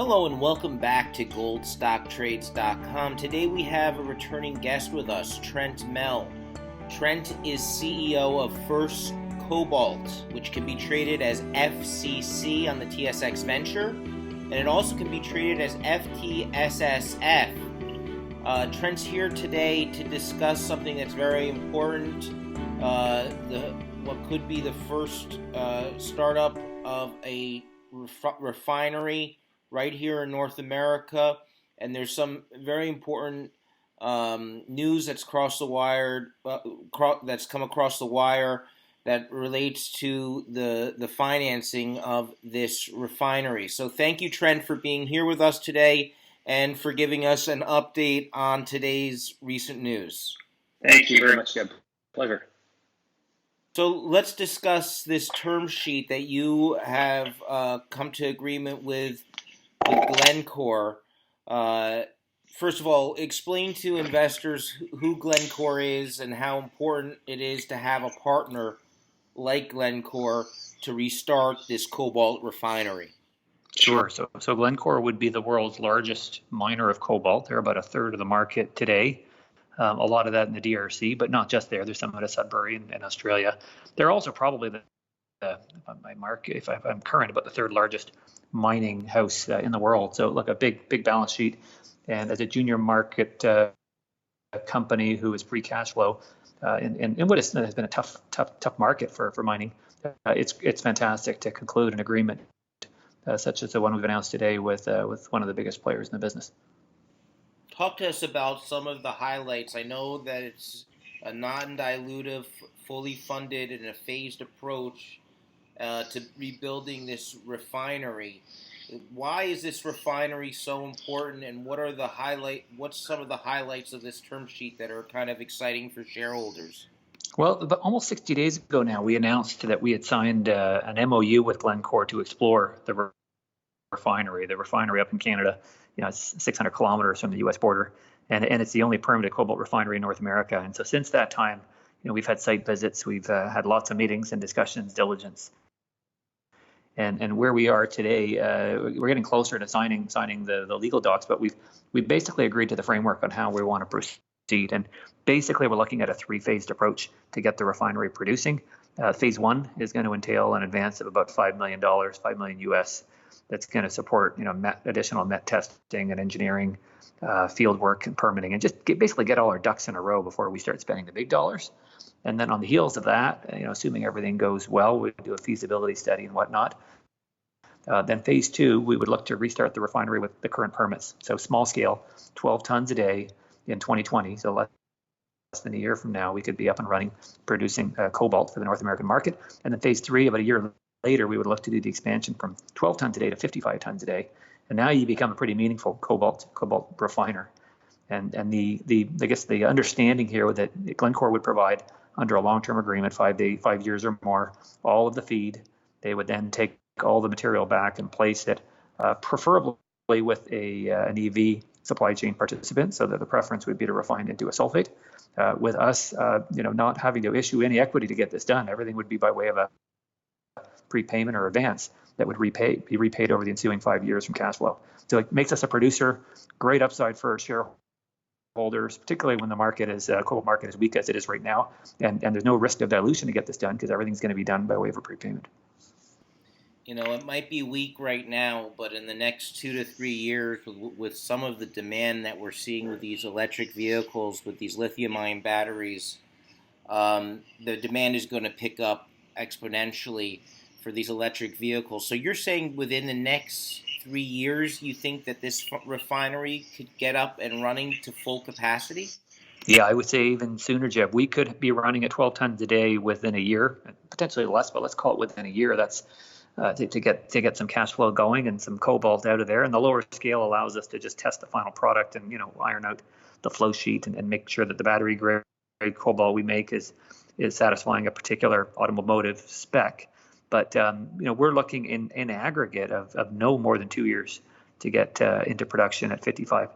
Hello and welcome back to goldstocktrades.com. Today we have a returning guest with us, Trent Mell. Trent is CEO of First Cobalt, which can be traded as FCC on the TSX Venture, and it also can be traded as FTSSF. Trent's here today to discuss something that's very important, what could be the first startup of a refinery right here in North America, and there's some very important news that's crossed the wire, that's come across the wire that relates to the financing of this refinery. So thank you, Trent, for being here with us today and for giving us an update on today's recent news. Thank you very much, Jeb. Pleasure. So let's discuss this term sheet that you have come to agreement with Glencore. First of all, explain to investors who Glencore is and how important it is to have a partner like Glencore to restart this cobalt refinery. Sure. So Glencore would be the world's largest miner of cobalt. They're about a third of the market today. A lot of that in the DRC, but not just there. There's some out of Sudbury in Australia. They're also probably if I'm current, about the third largest mining house in the world. So look, a big balance sheet. And as a junior market company who is free cash flow, in what has been a tough market for mining, it's fantastic to conclude an agreement such as the one we've announced today with one of the biggest players in the business. Talk to us about some of the highlights. I know that it's a non-dilutive, fully funded, and a phased approach to rebuilding this refinery. Why is this refinery so important, and what's some of the highlights of this term sheet that are kind of exciting for shareholders? Well, almost 60 days ago now, we announced that we had signed an MOU with Glencore to explore the refinery up in Canada. It's 600 kilometers from the U.S. border, and it's the only permitted cobalt refinery in North America. And so since that time, we've had site visits, we've had lots of meetings and discussions, diligence. And where we are today, we're getting closer to signing the legal docs, but we've basically agreed to the framework on how we want to proceed. And basically, we're looking at a three-phased approach to get the refinery producing. Phase one is going to entail an advance of about $5 million US. That's going to support additional met testing and engineering, field work and permitting, and just basically get all our ducks in a row before we start spending the big dollars. And then on the heels of that, assuming everything goes well, we do a feasibility study and whatnot. Then phase two, we would look to restart the refinery with the current permits. So small scale, 12 tons a day in 2020. So less than a year from now, we could be up and running, producing cobalt for the North American market. And then phase three, about a year later, we would look to do the expansion from 12 tons a day to 55 tons a day. And now you become a pretty meaningful cobalt refiner. And I guess the understanding here that Glencore would provide under a long-term agreement, 5 years or more, all of the feed. They would then take all the material back and place it, preferably with an EV supply chain participant, so that the preference would be to refine into a sulfate. With us, not having to issue any equity to get this done, everything would be by way of a prepayment or advance that would be repaid over the ensuing 5 years from cash flow. So it makes us a producer, great upside for shareholders, particularly when the market cobalt market is weak as it is right now, and there's no risk of dilution to get this done because everything's going to be done by way of a prepayment. It might be weak right now, but in the next 2 to 3 years, with some of the demand that we're seeing with these electric vehicles, with these lithium-ion batteries, the demand is going to pick up exponentially for these electric vehicles. So you're saying within the next 3 years, you think that this refinery could get up and running to full capacity? Yeah, I would say even sooner, Jeb. We could be running at 12 tons a day within a year, potentially less, but let's call it within a year. That's to get some cash flow going and some cobalt out of there. And the lower scale allows us to just test the final product and iron out the flow sheet and make sure that the battery grade cobalt we make is satisfying a particular automotive spec. But we're looking in aggregate of no more than 2 years to get into production at 55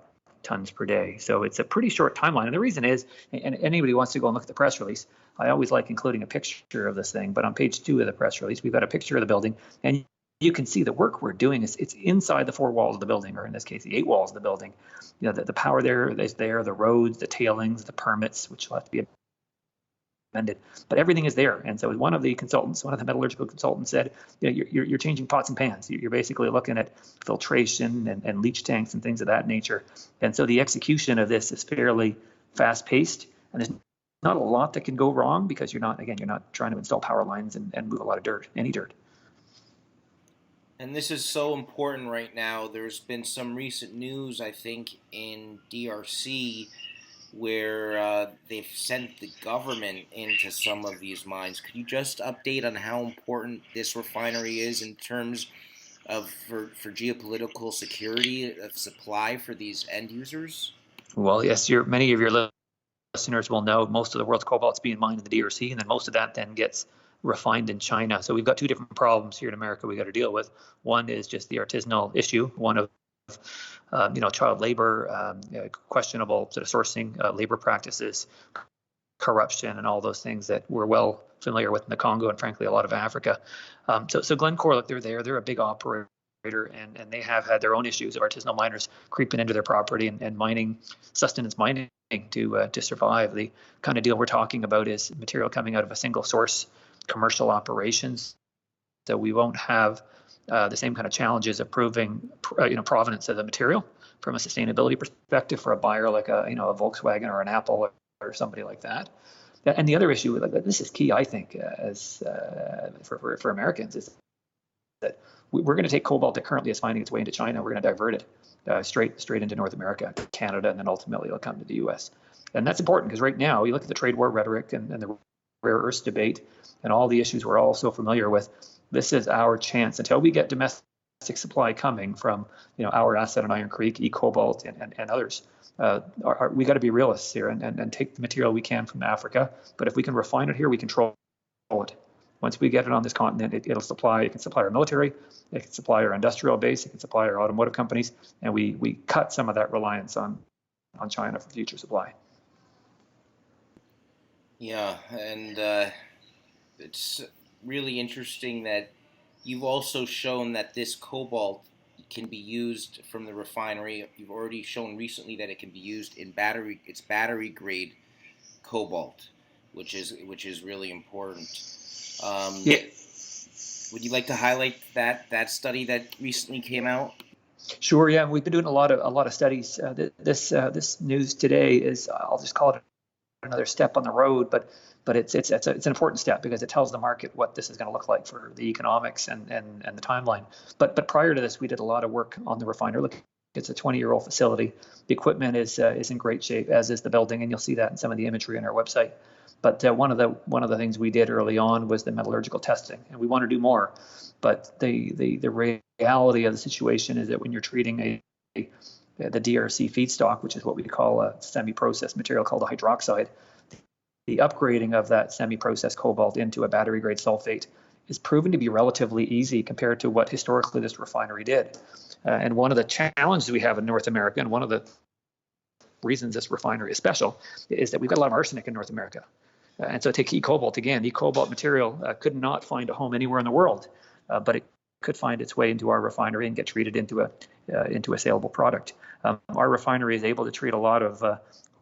tons per day. So it's a pretty short timeline. And the reason is, and anybody wants to go and look at the press release, I always like including a picture of this thing. But on page 2 of the press release, we've got a picture of the building, and you can see the work we're doing is it's inside the 4 walls of the building, or in this case, the 8 walls of the building. The power there is there, the roads, the tailings, the permits, which will have to be amended, but everything is there. And so one of the metallurgical consultants said, you're changing pots and pans. You're basically looking at filtration and leach tanks and things of that nature. And so the execution of this is fairly fast paced, and there's not a lot that can go wrong because you're not trying to install power lines and move a lot of any dirt. And this is so important right now. There's been some recent news, I think, in DRC where they've sent the government into some of these mines. Could you just update on how important this refinery is in terms of for geopolitical security of supply for these end users? Well, yes, many of your listeners will know most of the world's cobalt's being mined in the DRC, and then most of that then gets refined in China. So we've got 2 different problems here in America we got to deal with. One is just the artisanal issue, one of child labor, questionable sort of sourcing, labor practices, corruption, and all those things that we're well familiar with in the Congo and frankly a lot of Africa. So Glencore, look, they're a big operator, and they have had their own issues of artisanal miners creeping into their property and mining, sustenance mining to survive. The kind of deal we're talking about is material coming out of a single source commercial operations, so we won't have the same kind of challenges of proving provenance of the material from a sustainability perspective for a buyer like a Volkswagen or an Apple or somebody like that. And the other issue, this is key, I think, as for Americans, is that we're going to take cobalt that currently is finding its way into China. We're going to divert it straight into North America, Canada, and then ultimately it'll come to the U.S. And that's important because right now you look at the trade war rhetoric and the rare earths debate and all the issues we're all so familiar with. This is our chance until we get domestic supply coming from our asset in Iron Creek, eCobalt, and others. We got to be realists here and take the material we can from Africa. But if we can refine it here, we control it. Once we get it on this continent, it can supply our military, it can supply our industrial base, it can supply our automotive companies, and we cut some of that reliance on China for future supply. Yeah, and it's really interesting that you've also shown that this cobalt can be used from the refinery. You've already shown recently that it can be used in battery grade cobalt, which is really important. Yeah. Would you like to highlight that study that recently came out? Sure. Yeah, we've been doing a lot of studies. This news today is, I'll just call it another step on the road, but it's an important step because it tells the market what this is going to look like for the economics and the timeline. But prior to this, we did a lot of work on the refinery. Look, it's a 20-year-old facility. The equipment is in great shape, as is the building, and you'll see that in some of the imagery on our website. But one of the things we did early on was the metallurgical testing, and we want to do more. But the reality of the situation is that when you're treating the DRC feedstock, which is what we call a semi-processed material called a hydroxide, the upgrading of that semi-processed cobalt into a battery-grade sulfate is proven to be relatively easy compared to what historically this refinery did. And one of the challenges we have in North America, and one of the reasons this refinery is special, is that we've got a lot of arsenic in North America. And so take eCobalt again. eCobalt material could not find a home anywhere in the world, but it could find its way into our refinery and get treated into a saleable product. Our refinery is able to treat a lot of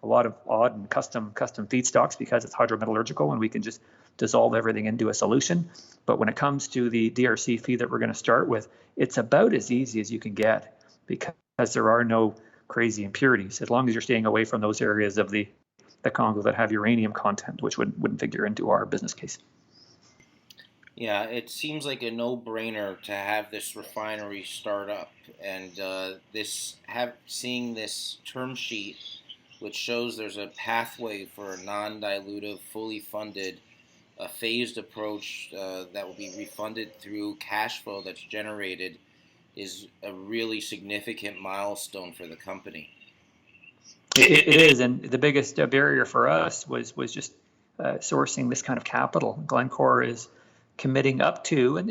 odd and custom feedstocks because it's hydrometallurgical and we can just dissolve everything into a solution. But when it comes to the DRC feed that we're going to start with, it's about as easy as you can get because there are no crazy impurities, as long as you're staying away from those areas of the Congo that have uranium content, which wouldn't figure into our business case. Yeah, it seems like a no-brainer to have this refinery start up, and seeing this term sheet, which shows there's a pathway for a non-dilutive, fully funded, phased approach that will be refunded through cash flow that's generated, is a really significant milestone for the company. It is, and the biggest barrier for us was just sourcing this kind of capital. Glencore is committing up to, and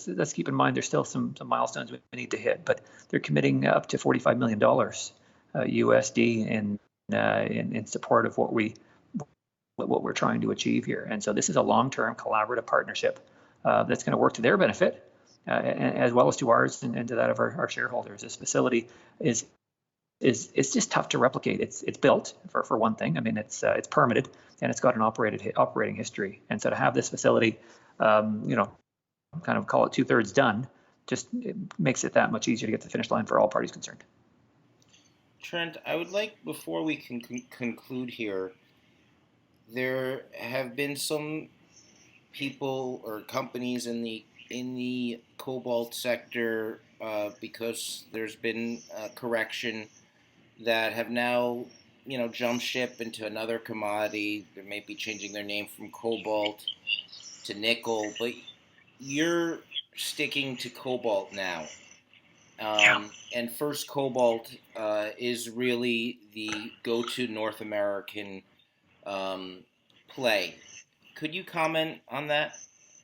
let's keep in mind there's still some milestones we need to hit, but they're committing up to $45 million USD in support of what we're trying to achieve here. And so this is a long-term collaborative partnership that's going to work to their benefit as well as to ours and to that of our shareholders. This facility is it's just tough to replicate. It's built for one thing. I mean, it's permitted and it's got an operating history. And so to have this facility, kind of call it 2/3 done, just it makes it that much easier to get to the finish line for all parties concerned. Trent, I would like, before we can conclude here, there have been some people or companies in the cobalt sector, because there's been a correction, that have now, jumped ship into another commodity. They may be changing their name from cobalt to nickel, but you're sticking to cobalt now. And First Cobalt is really the go-to North American play. Could you comment on that?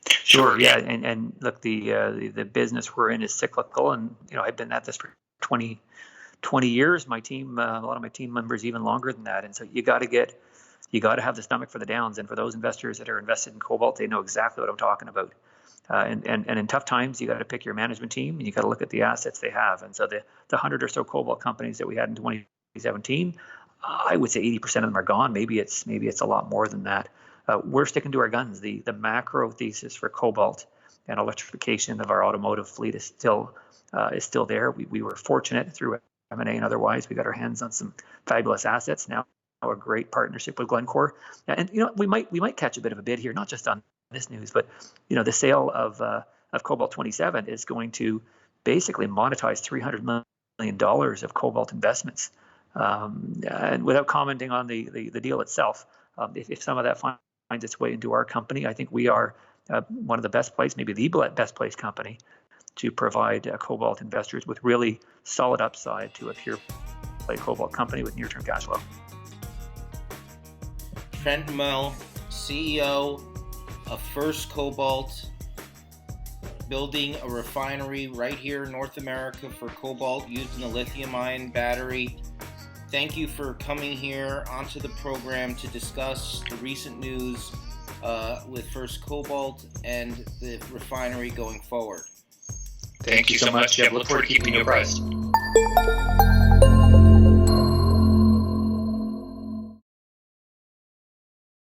Sure. Yeah. And look, the business we're in is cyclical, and I've been at this for 20 years. My team, a lot of my team members, even longer than that. And so you got to have the stomach for the downs. And for those investors that are invested in cobalt, they know exactly what I'm talking about. And in tough times, you got to pick your management team, and you got to look at the assets they have. And so the 100 or so cobalt companies that we had in 2017, I would say 80% of them are gone. Maybe it's a lot more than that. We're sticking to our guns. The macro thesis for cobalt and electrification of our automotive fleet is still there. We were fortunate through M&A and otherwise. We got our hands on some fabulous assets. Now a great partnership with Glencore, and we might catch a bit of a bid here, not just on this news, but the sale of Cobalt 27 is going to basically monetize $300 million of cobalt investments. And without commenting on the deal itself, if some of that finds its way into our company, I think we are one of the best placed, maybe the best placed company to provide cobalt investors with really solid upside to a pure play cobalt company with near-term cash flow. Trent Mell, CEO of First Cobalt, building a refinery right here in North America for cobalt using a lithium-ion battery. Thank you for coming here onto the program to discuss the recent news with First Cobalt and the refinery going forward. Thank you so much, Jeb. Look forward to keeping you apprised.